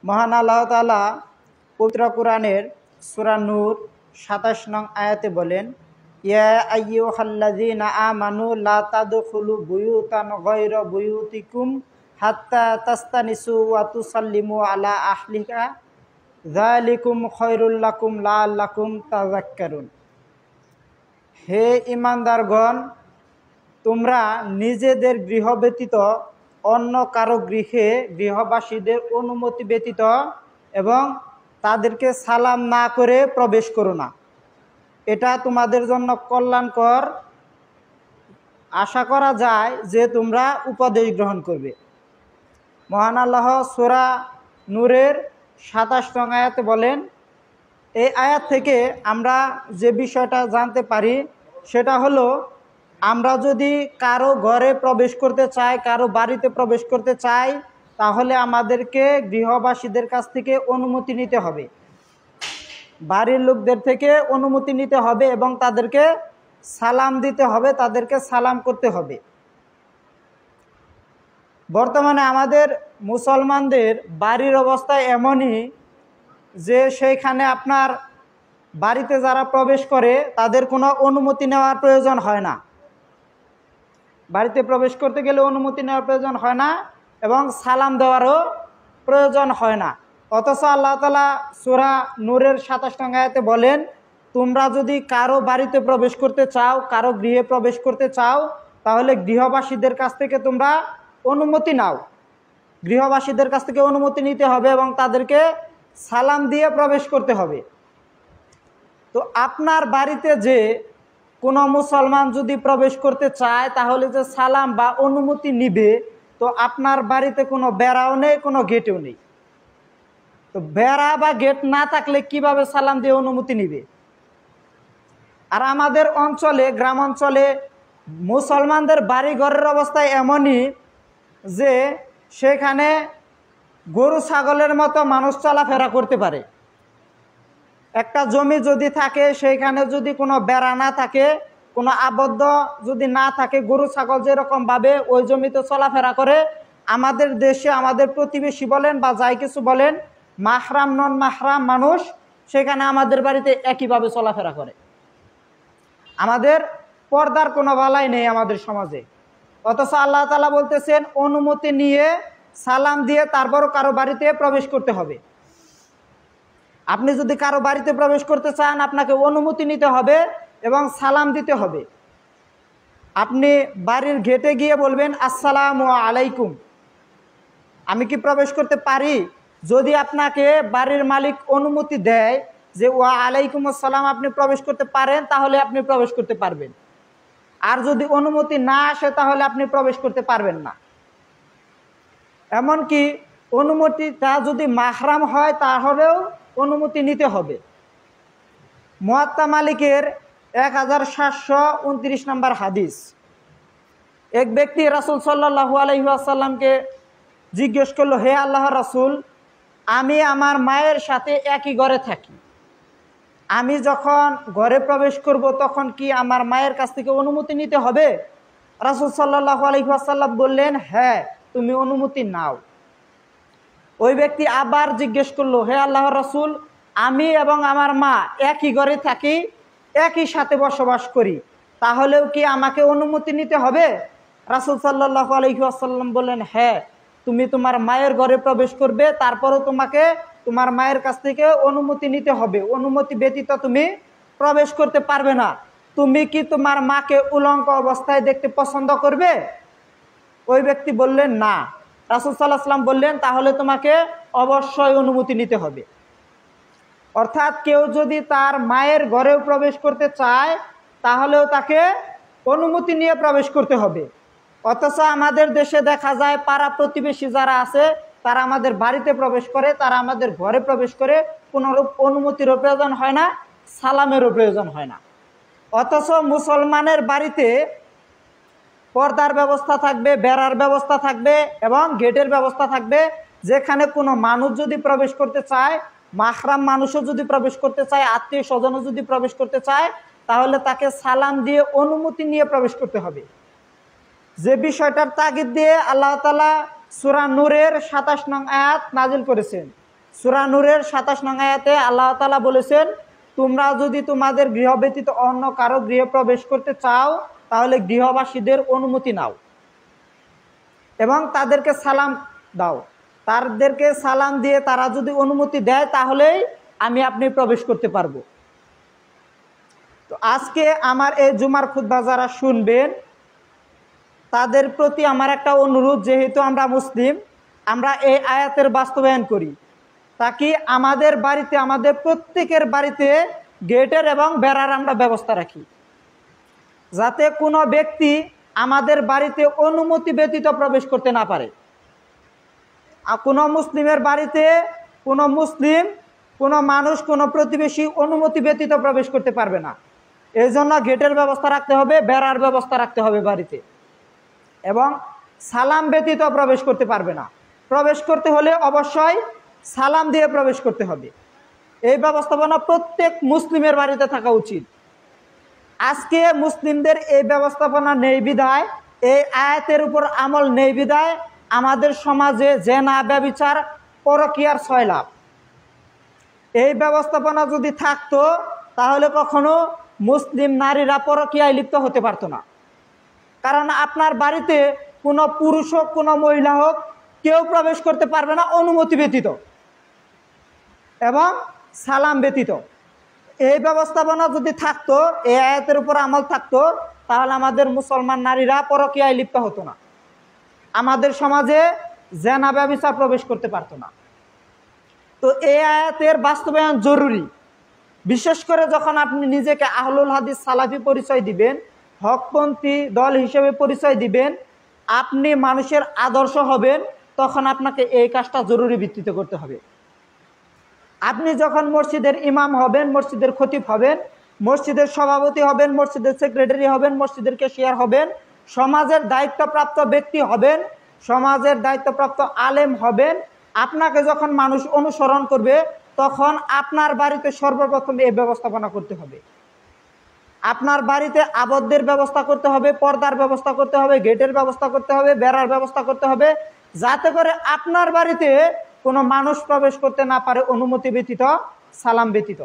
মহান আল্লাহ তাআলা পবিত্র কোরআনের সূরা নূর ২৭ নং আয়াতে বলেন, ইয়া আইয়ুহাল্লাযীনা আমানু লা তাদখুলু বুয়ুতান গায়রা বুয়ুতিকুম হাত্তা তাস্তানিসু ওয়া তুসাল্লিমু আলা আহলিহা যালিকুম খায়রুল লাকুম লাআল্লাকুম তাযাক্কারুন। হে ঈমানদারগণ, তোমরা নিজেদের গৃহ ব্যতীত অন্য কারো গৃহে গৃহবাসীদের অনুমতি ব্যতীত এবং তাদেরকে সালাম না করে প্রবেশ করো না। এটা তোমাদের জন্য কল্যাণকর। আশা করা যায় যে তোমরা উপদেশ গ্রহণ করবে। মহান আল্লাহ সূরা নূরের ২৭ নং আয়াতে বলেন, এই আয়াত থেকে আমরা যে বিষয়টা জানতে পারি সেটা হলো, আমরা যদি কারো ঘরে প্রবেশ করতে চাই, কারো বাড়িতে প্রবেশ করতে চাই, তাহলে আমাদেরকে গৃহবাসীদের কাছ থেকে অনুমতি নিতে হবে, বাড়ির লোকদের থেকে অনুমতি নিতে হবে এবং তাদেরকে সালাম দিতে হবে, তাদেরকে সালাম করতে হবে। বর্তমানে আমাদের মুসলমানদের বাড়ির অবস্থা এমনই যে সেইখানে আপনার বাড়িতে যারা প্রবেশ করে তাদের কোনো অনুমতি নেওয়ার প্রয়োজন হয় না। বাড়িতে প্রবেশ করতে গেলে অনুমতি নেওয়ার প্রয়োজন হয় না এবং সালাম দেওয়ারও প্রয়োজন হয় না। অথচ আল্লাহ তাআলা সূরা নূরের ২৭ নং আয়াতে বলেন, তোমরা যদি কারো বাড়িতে প্রবেশ করতে চাও, কারো গৃহে প্রবেশ করতে চাও, তাহলে গৃহবাসীদের কাছ থেকে তোমরা অনুমতি নাও। গৃহবাসীদের কাছ থেকে অনুমতি নিতে হবে এবং তাদেরকে সালাম দিয়ে প্রবেশ করতে হবে। তো আপনার বাড়িতে যে কোনো মুসলমান যদি প্রবেশ করতে চায়, তাহলে যে সালাম বা অনুমতি নিবে, তো আপনার বাড়িতে কোনো বেড়াও নেই, কোনো গেটও নেই। তো বেড়া বা গেট না থাকলে কিভাবে সালাম দিয়ে অনুমতি নিবে? আর আমাদের অঞ্চলে, গ্রাম অঞ্চলে মুসলমানদের বাড়ি ঘরের অবস্থা এমনই যে সেখানে গরু ছাগলের মতো মানুষ চলাফেরা করতে পারে। একটা জমি যদি থাকে, সেইখানে যদি কোনো বেড়া না থাকে, কোনো আবদ্ধ যদি না থাকে, গরু ছাগল যেরকমভাবে ওই জমিতে চলাফেরা করে, আমাদের দেশে আমাদের প্রতিবেশী বলেন বা যাই কিছু বলেন, মাহরাম নন মাহরাম মানুষ সেখানে আমাদের বাড়িতে একইভাবে চলাফেরা করে। আমাদের পর্দার কোনো বালাই নেই আমাদের সমাজে। অথচ আল্লাহ তাআলা বলতেছেন, অনুমতি নিয়ে সালাম দিয়ে তারপরও কারো বাড়িতে প্রবেশ করতে হবে। আপনি যদি কারো বাড়িতে প্রবেশ করতে চান, আপনাকে অনুমতি নিতে হবে এবং সালাম দিতে হবে। আপনি বাড়ির গেটে গিয়ে বলবেন, আসসালামু আলাইকুম, আমি কি প্রবেশ করতে পারি? যদি আপনাকে বাড়ির মালিক অনুমতি দেয় যে ওয়া আলাইকুম আসসালাম, আপনি প্রবেশ করতে পারেন, তাহলে আপনি প্রবেশ করতে পারবেন। আর যদি অনুমতি না আসে তাহলে আপনি প্রবেশ করতে পারবেন না। এমনকি অনুমতিটা যদি মাহরাম হয় তাহলেও অনুমতি নিতে হবে। মুয়াত্তা মালিকের 1729 নম্বর হাদিস। এক ব্যক্তি রাসূল সাল্লাল্লাহু আলাইহি ওয়াসাল্লামকে জিজ্ঞেস করলো, হে আল্লাহর রাসূল, আমি আমার মায়ের সাথে একই ঘরে থাকি, আমি যখন ঘরে প্রবেশ করব তখন কি আমার মায়ের কাছ থেকে অনুমতি নিতে হবে? রাসূল সাল্লাল্লাহু আলাইহি ওয়াসাল্লাম বললেন, হ্যাঁ, তুমি অনুমতি নাও। ওই ব্যক্তি আবার জিজ্ঞেস করলো, হে আল্লাহর রাসূল, আমি এবং আমার মা একই ঘরে থাকি, একই সাথে বসবাস করি, তাহলেও কি আমাকে অনুমতি নিতে হবে? রাসূল সাল্লাল্লাহু আলাইহি ওয়াসাল্লাম বললেন, হ্যাঁ, তুমি তোমার মায়ের ঘরে প্রবেশ করবে, তারপরও তোমাকে তোমার মায়ের কাছ থেকে অনুমতি নিতে হবে। অনুমতি ব্যতীত তুমি প্রবেশ করতে পারবে না। তুমি কি তোমার মাকে উলঙ্গ অবস্থায় দেখতে পছন্দ করবে? ওই ব্যক্তি বললেন, না। রাসূল সাল্লাল্লাহু আলাইহি ওয়াসাল্লাম বললেন, তাহলে তোমাকে অবশ্যই অনুমতি নিতে হবে। অর্থাৎ কেউ যদি তার মায়ের ঘরেও প্রবেশ করতে চায়, তাহলেও তাকে অনুমতি নিয়ে প্রবেশ করতে হবে। অথচ আমাদের দেশে দেখা যায়, পাড়া প্রতিবেশী যারা আছে তারা আমাদের বাড়িতে প্রবেশ করে, তারা আমাদের ঘরে প্রবেশ করে, কোনোরূপ অনুমতিরও প্রয়োজন হয় না, সালামেরও প্রয়োজন হয় না। অথচ মুসলমানের বাড়িতে পর্দার ব্যবস্থা থাকবে, বেড়ার ব্যবস্থা থাকবে এবং গেটের ব্যবস্থা থাকবে, যেখানে কোনো মানুষ যদি প্রবেশ করতে চায়, মাহরাম মানুষও যদি প্রবেশ করতে চায়, আত্মীয় স্বজনও যদি প্রবেশ করতে চায়, তাহলে তাকে সালাম দিয়ে অনুমতি নিয়ে প্রবেশ করতে হবে। যে বিষয়টার তাগিদ দিয়ে আল্লাহ তাআলা সূরা নূরের ২৭ নং আয়াত নাজিল করেছেন, সূরা নূরের 27 নং আয়াতে আল্লাহ তাআলা বলেছেন, তোমরা যদি তোমাদের গৃহ ব্যতীত অন্য কারো গৃহে প্রবেশ করতে চাও তাহলে গৃহবাসীদের অনুমতি নাও এবং তাদেরকে সালাম দাও। তাদেরকে সালাম দিয়ে তারা যদি অনুমতি দেয় তাহলেই আপনি প্রবেশ করতে পারবো। তো আজকে আমার এই জুমার খুতবা যারা শুনবেন তাদের প্রতি আমার একটা অনুরোধ, যেহেতু আমরা মুসলিম, আমরা এই আয়াতের বাস্তবায়ন করি, তাকি আমাদের বাড়িতে, আমাদের প্রত্যেকের বাড়িতে গেটের এবং বেড়ার আমরা ব্যবস্থা রাখি, যাতে কোনো ব্যক্তি আমাদের বাড়িতে অনুমতি ব্যতীত প্রবেশ করতে না পারে। কোনো মুসলিমের বাড়িতে কোনো মুসলিম, কোনো মানুষ, কোনো প্রতিবেশী অনুমতি ব্যতীত প্রবেশ করতে পারবে না। এই জন্য গেটের ব্যবস্থা রাখতে হবে, বেড়ার ব্যবস্থা রাখতে হবে বাড়িতে, এবং সালাম ব্যতীত প্রবেশ করতে পারবে না। প্রবেশ করতে হলে অবশ্যই সালাম দিয়ে প্রবেশ করতে হবে। এই ব্যবস্থাপনা প্রত্যেক মুসলিমের বাড়িতে থাকা উচিত। আজকে মুসলিমদের এই ব্যবস্থাপনা নেই বিধায়, এই আয়াতের উপর আমল নেই বিধায় আমাদের সমাজে জেনা, ব্যভিচার, পরকীয়ার সয়লাভ। এই ব্যবস্থাপনা যদি থাকতো তাহলে কখনো মুসলিম নারীরা পরকীয়ায় লিপ্ত হতে পারতো না। কারণ আপনার বাড়িতে কোনো পুরুষ হোক, কোনো মহিলা হোক, কেউ প্রবেশ করতে পারবে না অনুমতি ব্যতীত এবং সালাম ব্যতীত। এই ব্যবস্থাপনা যদি থাকতো, এই আয়াতের উপর আমল থাকতো, তাহলে আমাদের মুসলমান নারীরা পরকীয়ায় লিপ্ত হতো না, আমাদের সমাজে জেনা, ব্যভিচার প্রবেশ করতে পারতো না। তো এই আয়াতের বাস্তবায়ন জরুরি। বিশেষ করে যখন আপনি নিজেকে আহলুল হাদিস সালাফি পরিচয় দিবেন, হকপন্থী দল হিসেবে পরিচয় দিবেন, আপনি মানুষের আদর্শ হবেন, তখন আপনাকে এই কাজটা জরুরি ভিত্তিতে করতে হবে। আপনি যখন মসজিদের ইমাম হবেন, মসজিদের খতিব হবেন, মসজিদের সভাপতি হবেন, মসজিদের সেক্রেটারি হবেন, মসজিদের ক্যাশিয়ার হবেন, সমাজের দায়িত্বপ্রাপ্ত ব্যক্তি হবেন, সমাজের দায়িত্বপ্রাপ্ত আলেম হবেন, আপনাকে যখন মানুষ অনুসরণ করবে তখন আপনার বাড়িতে সর্বপ্রথম এই ব্যবস্থাপনা করতে হবে। আপনার বাড়িতে আবদ্ধের ব্যবস্থা করতে হবে, পর্দার ব্যবস্থা করতে হবে, গেটের ব্যবস্থা করতে হবে, বেড়ার ব্যবস্থা করতে হবে, যাতে করে আপনার বাড়িতে কোনো মানুষ প্রবেশ করতে না পারে অনুমতি ব্যতীত, সালাম ব্যতীত।